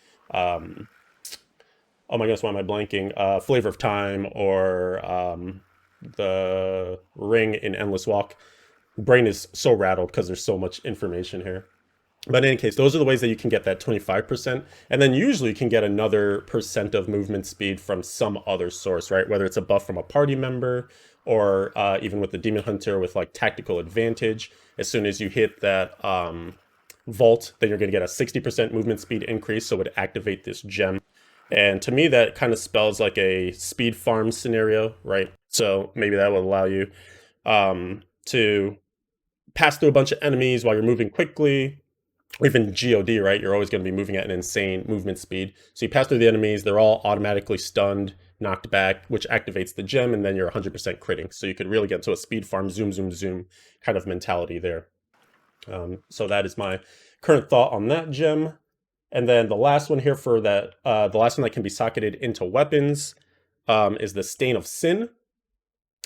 oh my goodness, why am I blanking? Flavor of Time, or the ring in Endless Walk. Brain is so rattled because there's so much information here. But in any case, those are the ways that you can get that 25%. And then usually you can get another percent of movement speed from some other source, right? Whether it's a buff from a party member, or even with the Demon Hunter with like tactical advantage. As soon as you hit that vault, then you're going to get a 60% movement speed increase, so it would activate this gem. And to me, that kind of spells like a speed farm scenario, right? So maybe that will allow you to pass through a bunch of enemies while you're moving quickly. Or even GOD, right? You're always going to be moving at an insane movement speed. So you pass through the enemies, they're all automatically stunned, knocked back, which activates the gem, and then you're 100% critting. So you could really get into a speed farm, zoom, zoom, zoom kind of mentality there. So that is my current thought on that gem. And then the last one here for that, the last one that can be socketed into weapons is the Stain of Sin.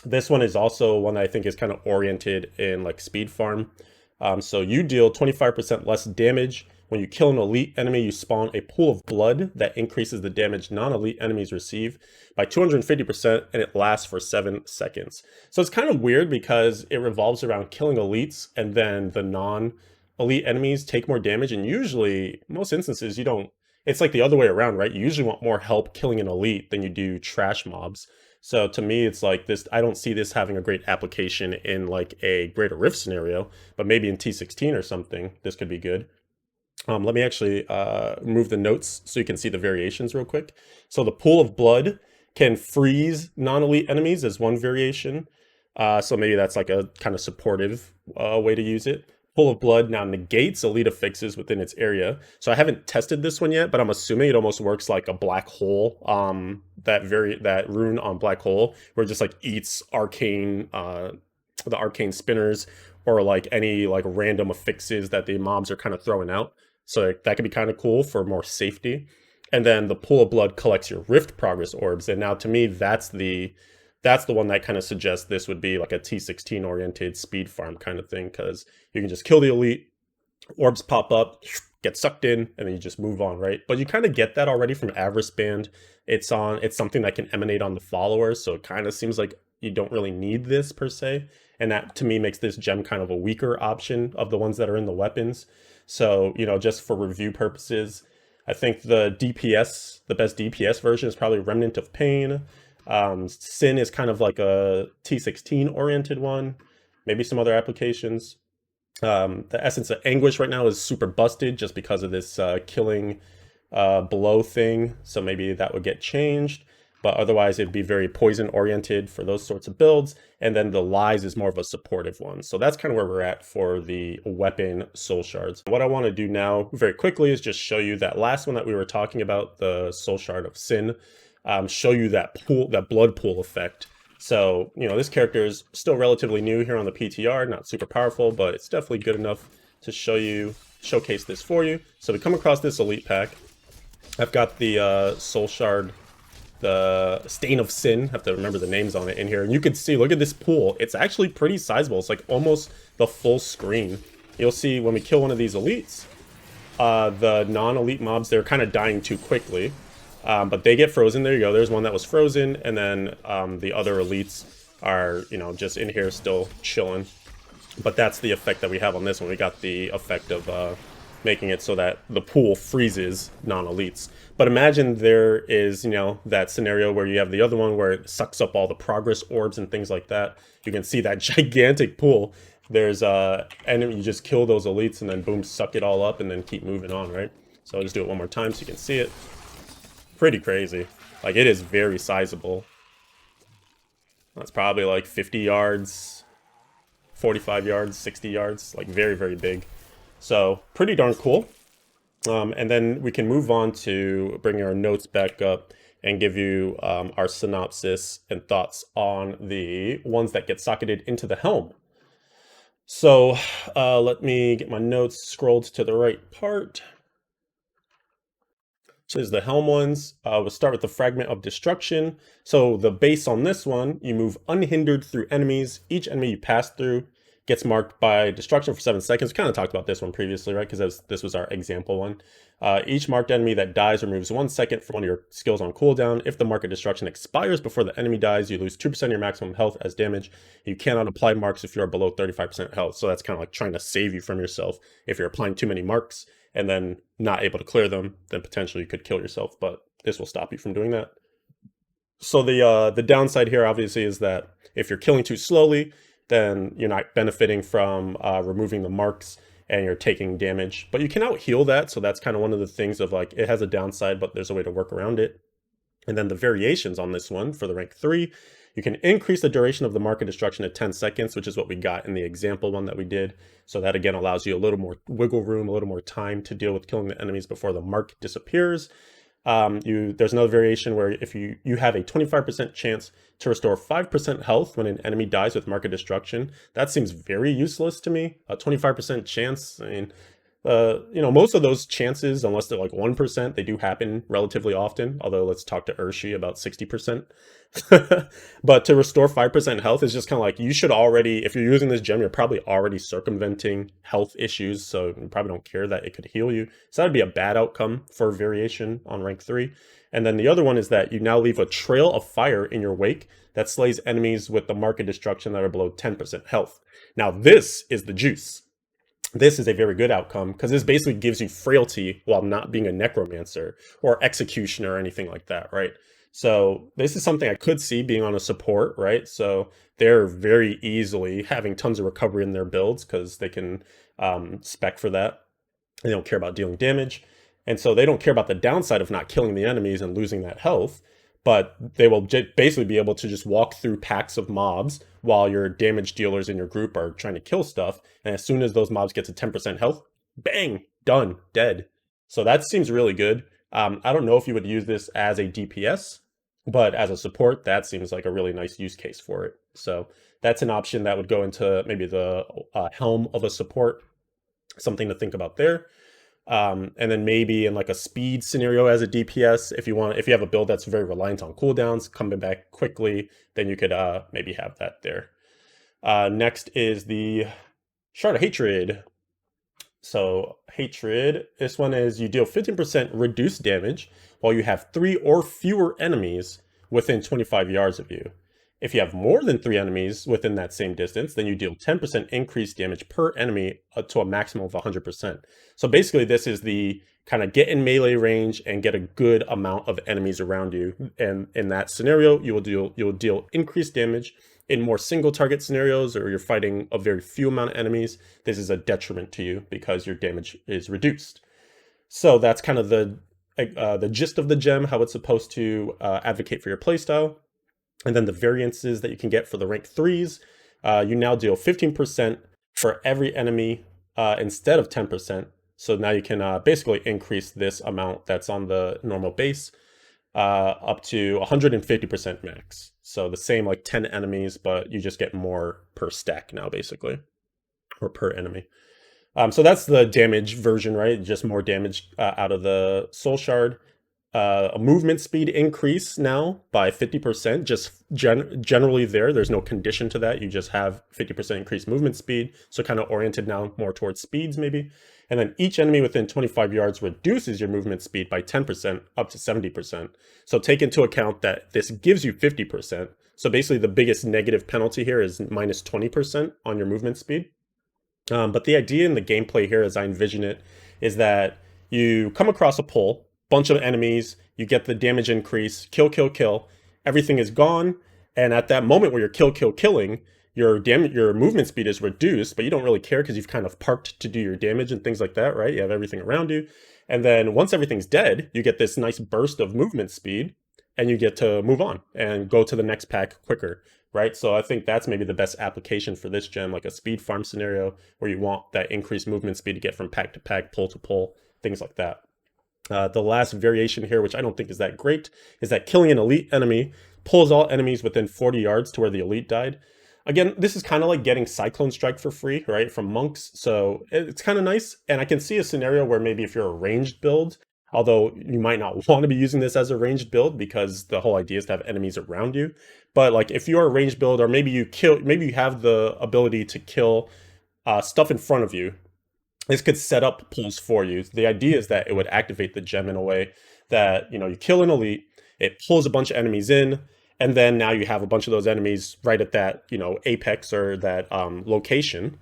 This one is also one that I think is kind of oriented in like speed farm. So you deal 25% less damage. When you kill an elite enemy, you spawn a pool of blood that increases the damage non-elite enemies receive by 250%, and it lasts for 7 seconds. So it's kind of weird because it revolves around killing elites, and then the non-elite enemies take more damage, and usually, most instances, you don't... It's like the other way around, right? You usually want more help killing an elite than you do trash mobs. So to me, it's like this, I don't see this having a great application in like a Greater Rift scenario, but maybe in T16 or something, this could be good. Let me actually move the notes so you can see the variations real quick. So the Pool of Blood can freeze non-elite enemies as one variation. So maybe that's like a kind of supportive way to use it. Pool of Blood now negates elite affixes within its area. So I haven't tested this one yet, but I'm assuming it almost works like a black hole. That rune on black hole, where it just like eats arcane, the arcane spinners, or like any like random affixes that the mobs are kind of throwing out. So that could be kind of cool for more safety. And then the Pool of Blood collects your Rift progress orbs, and now to me that's the one that kind of suggests this would be like a T16 oriented speed farm kind of thing, because you can just kill the elite, orbs pop up, get sucked in, and then you just move on, right? But you kind of get that already from Avarice Band. It's something that can emanate on the followers, so it kind of seems like you don't really need this per se. And that to me makes this gem kind of a weaker option of the ones that are in the weapons. So, you know, just for review purposes, I think the best DPS version is probably Remnant of Pain. Sin is kind of like a T16 oriented one, maybe some other applications. The Essence of Anguish right now is super busted just because of this killing below thing, so maybe that would get changed, but otherwise it'd be very poison oriented for those sorts of builds. And then the Lies is more of a supportive one. So that's kind of where we're at for the weapon Soul Shards. What I want to do now very quickly is just show you that last one that we were talking about, the Soul Shard of Sin. Show you that blood pool effect. So, you know, this character is still relatively new here on the PTR, not super powerful, but it's definitely good enough to showcase this for you. So we come across this elite pack. I've got the Soul Shard, the Stain of Sin, have to remember the names on it in here. And you can see, look at this pool. It's actually pretty sizable. It's like almost the full screen. You'll see when we kill one of these elites, the non-elite mobs, they're kind of dying too quickly. But they get frozen. There you go. There's one that was frozen, and then the other elites are, you know, just in here still chilling. But that's the effect that we have on this one. We got the effect of making it so that the pool freezes non-elites. But imagine there is, you know, that scenario where you have the other one where it sucks up all the progress orbs and things like that. You can see that gigantic pool. There's enemy, you just kill those elites and then boom, suck it all up and then keep moving on, right? So I'll just do it one more time so you can see it. pretty crazy. Like, it is very sizable. That's probably like 50 yards, 45 yards, 60 yards, like very, very big. So pretty darn cool. And then we can move on to bring our notes back up and give you our synopsis and thoughts on the ones that get socketed into the helm. So let me get my notes scrolled to the right part. So there's the Helm ones. We'll start with the Fragment of Destruction. So the base on this one, you move unhindered through enemies. Each enemy you pass through gets marked by destruction for 7 seconds. We kind of talked about this one previously, right? Because this was our example one. Each marked enemy that dies removes 1 second from one of your skills on cooldown. If the mark of destruction expires before the enemy dies, you lose 2% of your maximum health as damage. You cannot apply marks if you are below 35% health. So that's kind of like trying to save you from yourself. If you're applying too many marks and then not able to clear them, then potentially you could kill yourself, but this will stop you from doing that. So the downside here obviously is that if you're killing too slowly, then you're not benefiting from removing the marks and you're taking damage. But you can out heal that, so that's kind of one of the things of like, it has a downside, but there's a way to work around it. And then the variations on this one for the rank 3, you can increase the duration of the mark of destruction to 10 seconds, which is what we got in the example one that we did. So that again allows you a little more wiggle room, a little more time to deal with killing the enemies before the mark disappears. There's another variation where if you have a 25% chance to restore 5% health when an enemy dies with mark of destruction. That seems very useless to me. A 25% chance, I mean, most of those chances, unless they're like 1%, they do happen relatively often. Although let's talk to Urshi about 60%. But to restore 5% health is just kind of like, you should already, if you're using this gem, you're probably already circumventing health issues. So you probably don't care that it could heal you. So that'd be a bad outcome for variation on rank 3. And then the other one is that you now leave a trail of fire in your wake that slays enemies with the mark of destruction that are below 10% health. Now this is the juice. This is a very good outcome because this basically gives you frailty while not being a necromancer or executioner or anything like that, right? So this is something I could see being on a support, right? So they're very easily having tons of recovery in their builds because they can spec for that. They don't care about dealing damage. And so they don't care about the downside of not killing the enemies and losing that health, but they will basically be able to just walk through packs of mobs while your damage dealers in your group are trying to kill stuff. And as soon as those mobs get to 10% health, bang, done, dead. So that seems really good. I don't know if you would use this as a DPS, but as a support, that seems like a really nice use case for it. So that's an option that would go into maybe the helm of a support, something to think about there. And then maybe in like a speed scenario as a DPS, if you have a build that's very reliant on cooldowns, coming back quickly, then you could maybe have that there. Next is the Shard of Hatred. So Hatred, this one is you deal 15% reduced damage while you have 3 or fewer enemies within 25 yards of you. If you have more than 3 enemies within that same distance, then you deal 10% increased damage per enemy to a maximum of 100%. So basically this is the kind of get in melee range and get a good amount of enemies around you. And in that scenario, you will deal increased damage. In more single target scenarios, or you're fighting a very few amount of enemies, this is a detriment to you because your damage is reduced. So that's kind of the gist of the gem, how it's supposed to advocate for your playstyle. And then the variances that you can get for the rank 3s, you now deal 15% for every enemy instead of 10%. So now you can basically increase this amount that's on the normal base up to 150% max. So the same like 10 enemies, but you just get more per stack now basically, or per enemy. So that's the damage version, right? Just more damage out of the Soul Shard. A movement speed increase now by 50%, just generally there's no condition to that. You just have 50% increased movement speed. So kind of oriented now more towards speeds maybe. And then each enemy within 25 yards reduces your movement speed by 10% up to 70%. So take into account that this gives you 50%. So basically the biggest negative penalty here is minus 20% on your movement speed. But the idea in the gameplay here, as I envision it, is that you come across a pole, bunch of enemies, you get the damage increase, kill, everything is gone, and at that moment where you're killing, your movement speed is reduced, but you don't really care because you've kind of parked to do your damage and things like that, right? You have everything around you. And then once everything's dead, you get this nice burst of movement speed and you get to move on and go to the next pack quicker, right? So I think that's maybe the best application for this gem, like a speed farm scenario where you want that increased movement speed to get from pack to pack, pull to pull, things like that. The last variation here, which I don't think is that great, is that killing an elite enemy pulls all enemies within 40 yards to where the elite died. Again, this is kind of like getting Cyclone Strike for free, right, from monks, so it's kind of nice. And I can see a scenario where maybe if you're a ranged build, although you might not want to be using this as a ranged build because the whole idea is to have enemies around you. But like if you're a ranged build, or maybe you have the ability to kill stuff in front of you, this could set up pulls for you. The idea is that it would activate the gem in a way that, you kill an elite, it pulls a bunch of enemies in, and then now you have a bunch of those enemies right at that, apex or that location.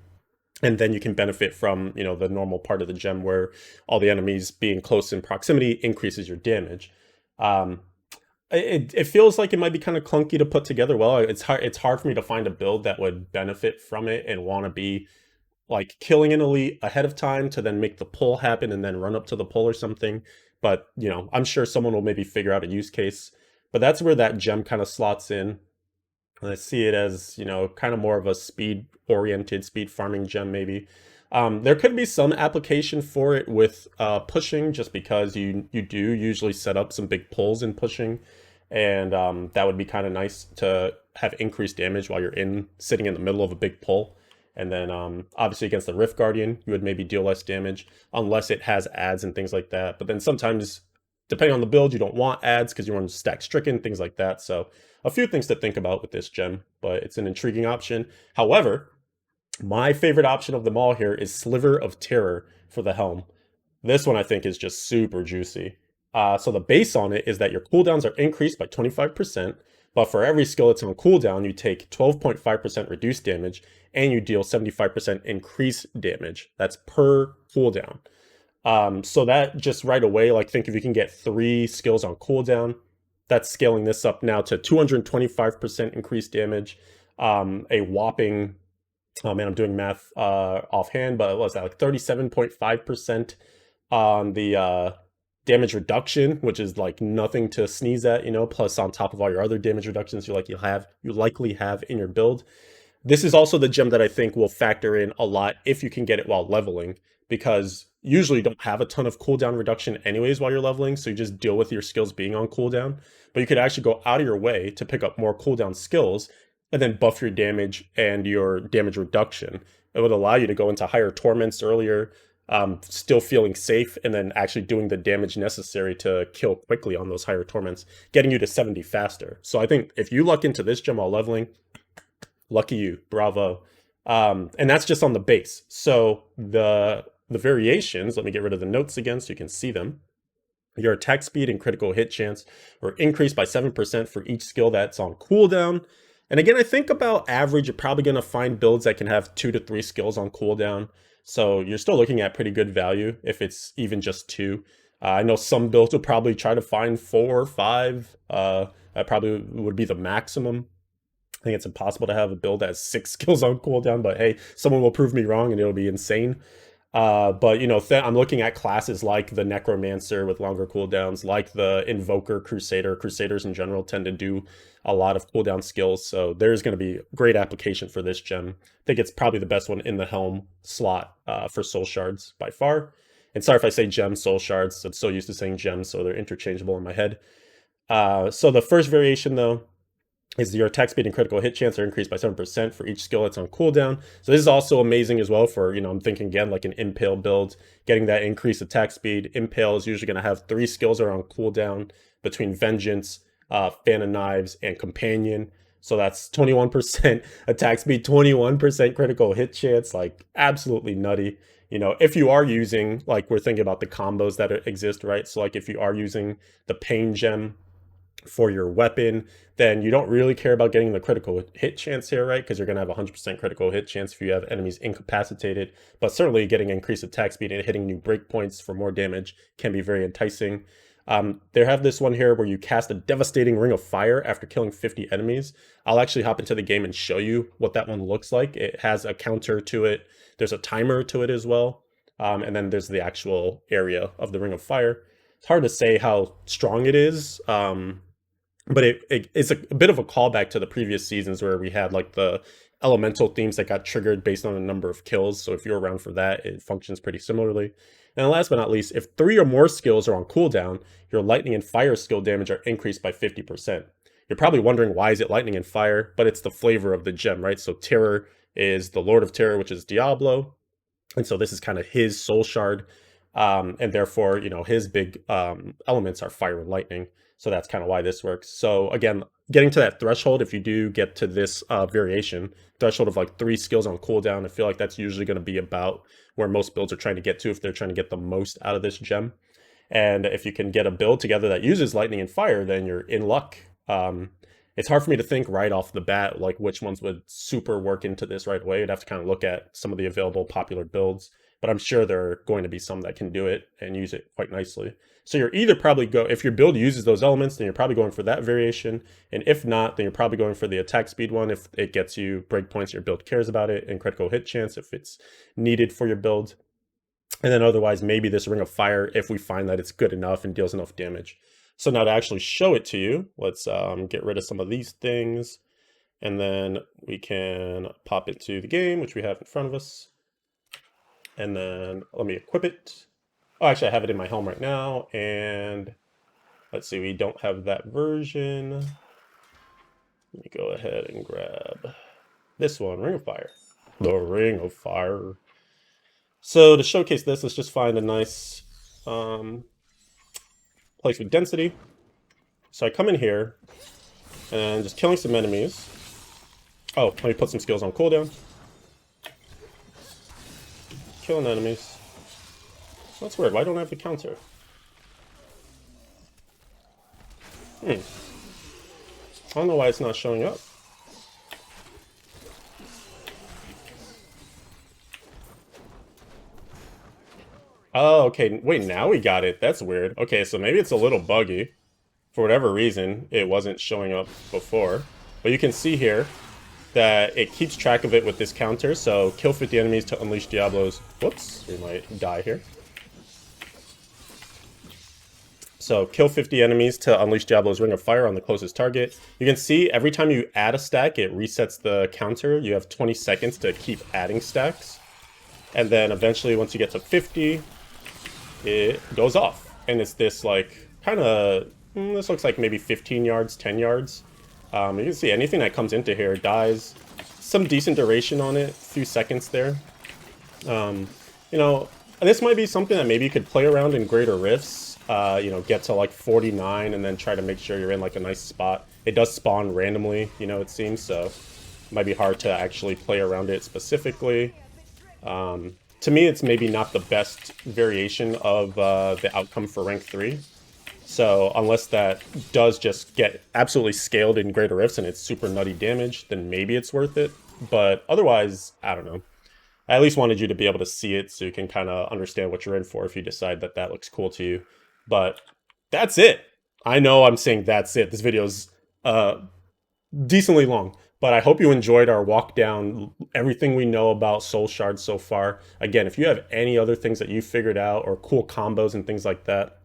And then you can benefit from, the normal part of the gem where all the enemies being close in proximity increases your damage. It feels like it might be kind of clunky to put together well. It's hard for me to find a build that would benefit from it and want to be like killing an elite ahead of time to then make the pull happen and then run up to the pull or something. But, I'm sure someone will maybe figure out a use case. But that's where that gem kind of slots in. And I see it as, kind of more of a speed-oriented, speed farming gem maybe. There could be some application for it with pushing, just because you do usually set up some big pulls in pushing. And that would be kind of nice to have increased damage while you're sitting in the middle of a big pull. And then obviously against the Rift Guardian, you would maybe deal less damage unless it has ads and things like that. But then sometimes, depending on the build, you don't want ads because you want to stack Stricken, things like that. So a few things to think about with this gem, but it's an intriguing option. However, my favorite option of them all here is Sliver of Terror for the Helm. This one I think is just super juicy. So the base on it is that your cooldowns are increased by 25%, but for every skill that's on cooldown, you take 12.5% reduced damage, and you deal 75% increased damage. That's per cooldown. So that just right away, like think if you can get 3 skills on cooldown, that's scaling this up now to 225% increased damage. A whopping, oh man, I'm doing math offhand, but what was that, like 37.5% on the damage reduction, which is like nothing to sneeze at, plus on top of all your other damage reductions you likely have in your build. This is also the gem that I think will factor in a lot if you can get it while leveling, because usually you don't have a ton of cooldown reduction anyways while you're leveling, so you just deal with your skills being on cooldown. But you could actually go out of your way to pick up more cooldown skills and then buff your damage and your damage reduction. It would allow you to go into higher torments earlier, still feeling safe, and then actually doing the damage necessary to kill quickly on those higher torments, getting you to 70 faster. So I think if you luck into this gem while leveling, lucky you, bravo. And that's just on the base. So the variations, let me get rid of the notes again so you can see them. Your attack speed and critical hit chance are increased by 7% for each skill that's on cooldown. And again, I think about average, you're probably going to find builds that can have 2 to 3 skills on cooldown. So you're still looking at pretty good value if it's even just 2. I know some builds will probably try to find 4 or 5. That probably would be the maximum. I think it's impossible to have a build that has 6 skills on cooldown, but hey, someone will prove me wrong and it'll be insane. But I'm looking at classes like the Necromancer with longer cooldowns, like the Invoker Crusader. Crusaders in general tend to do a lot of cooldown skills, so there's going to be great application for this gem. I think it's probably the best one in the Helm slot for Soul Shards by far. And sorry if I say gem, Soul Shards. I'm so used to saying gems, so they're interchangeable in my head. So the first variation, though, is your attack speed and critical hit chance are increased by 7% for each skill that's on cooldown. So this is also amazing as well for, I'm thinking again like an Impale build, getting that increased attack speed. Impale is usually going to have 3 skills that are on cooldown between Vengeance, Fan of Knives, and Companion. So that's 21% attack speed, 21% critical hit chance, like absolutely nutty. If you are using, like we're thinking about the combos that exist, right? So like if you are using the Pain Gem for your weapon, then you don't really care about getting the critical hit chance here, right? Because you're going to have 100% critical hit chance if you have enemies incapacitated. But certainly getting increased attack speed and hitting new breakpoints for more damage can be very enticing. They have this one here where you cast a devastating ring of fire after killing 50 enemies. I'll actually hop into the game and show you what that one looks like. It has a counter to it. There's a timer to it as well. And then there's the actual area of the ring of fire. It's hard to say how strong it is. But it's a bit of a callback to the previous seasons where we had like the elemental themes that got triggered based on a number of kills. So if you're around for that, it functions pretty similarly. And last but not least, if 3 or more skills are on cooldown, your lightning and fire skill damage are increased by 50%. You're probably wondering, why is it lightning and fire? But it's the flavor of the gem, right? So Terror is the Lord of Terror, which is Diablo. And so this is kind of his soul shard. And therefore, you know, his big elements are fire and lightning. So that's kind of why this works. So again, getting to that threshold, if you do get to this variation, threshold of like 3 skills on cooldown, I feel like that's usually going to be about where most builds are trying to get to if they're trying to get the most out of this gem. And if you can get a build together that uses lightning and fire, then you're in luck. It's hard for me to think right off the bat like which ones would super work into this right away. You'd have to kind of look at some of the available popular builds, but I'm sure there are going to be some that can do it and use it quite nicely. So you're either probably if your build uses those elements, then you're probably going for that variation. And if not, then you're probably going for the attack speed one if it gets you breakpoints, your build cares about it, and critical hit chance if it's needed for your build. And then otherwise, maybe this Ring of Fire if we find that it's good enough and deals enough damage. So now to actually show it to you, let's get rid of some of these things. And then we can pop into the game, which we have in front of us. And then let me equip it. Oh, actually, I have it in my Helm right now. And let's see, we don't have that version. Let me go ahead and grab this one, Ring of Fire. The Ring of Fire. So to showcase this, let's just find a nice place with density. So I come in here and just killing some enemies. Oh, let me put some skills on cooldown. Killing enemies. That's weird. Why don't I have the counter? I don't know why it's not showing up. Oh, okay. Wait, now we got it. That's weird. Okay, so maybe it's a little buggy. For whatever reason, it wasn't showing up before. But you can see here that it keeps track of it with this counter. So kill 50 enemies to unleash Diablo's... Whoops, we might die here. So kill 50 enemies to unleash Diablo's Ring of Fire on the closest target. You can see every time you add a stack, it resets the counter. You have 20 seconds to keep adding stacks. And then eventually, once you get to 50, it goes off. And it's this, like, kind of... This looks like maybe 15 yards, 10 yards. You can see anything that comes into here dies. Some decent duration on it, a few seconds there. You know, this might be something that maybe you could play around in Greater Rifts. You know, get to like 49 and then try to make sure you're in like a nice spot. It does spawn randomly, you know, it seems, so it might be hard to actually play around it specifically. To me, it's maybe not the best variation of the outcome for rank 3. So unless that does just get absolutely scaled in Greater Rifts and it's super nutty damage, then maybe it's worth it. But otherwise, I don't know. I at least wanted you to be able to see it so you can kind of understand what you're in for if you decide that that looks cool to you. But that's it. I know I'm saying that's it. This video's decently long. But I hope you enjoyed our walk down everything we know about Soul Shards so far. Again, if you have any other things that you figured out or cool combos and things like that,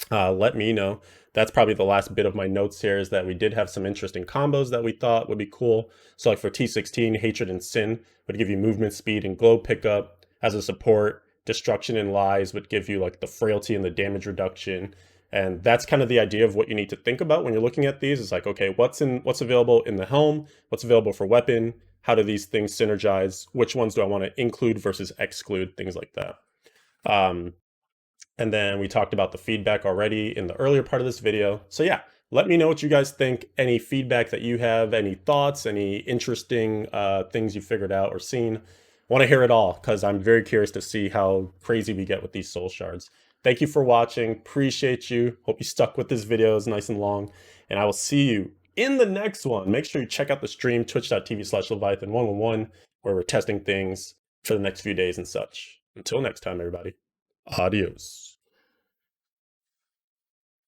let me know. That's probably the last bit of my notes here, is that we did have some interesting combos that we thought would be cool. So like for T16, Hatred and Sin would give you movement speed and glow pickup. As a support, Destruction and Lies would give you like the frailty and the damage reduction. And that's kind of the idea of what you need to think about when you're looking at these. Is like, okay, what's available in the Helm? What's available for weapon? How do these things synergize? Which ones do I want to include versus exclude? Things like that. And then we talked about the feedback already in the earlier part of this video. So yeah, let me know what you guys think. Any feedback that you have, any thoughts, any interesting things you figured out or seen. Want to hear it all, because I'm very curious to see how crazy we get with these soul shards. Thank you for watching. Appreciate you. Hope you stuck with this video. It's nice and long. And I will see you in the next one. Make sure you check out the stream, twitch.tv/Leviathan111, where we're testing things for the next few days and such. Until next time, everybody. Adios.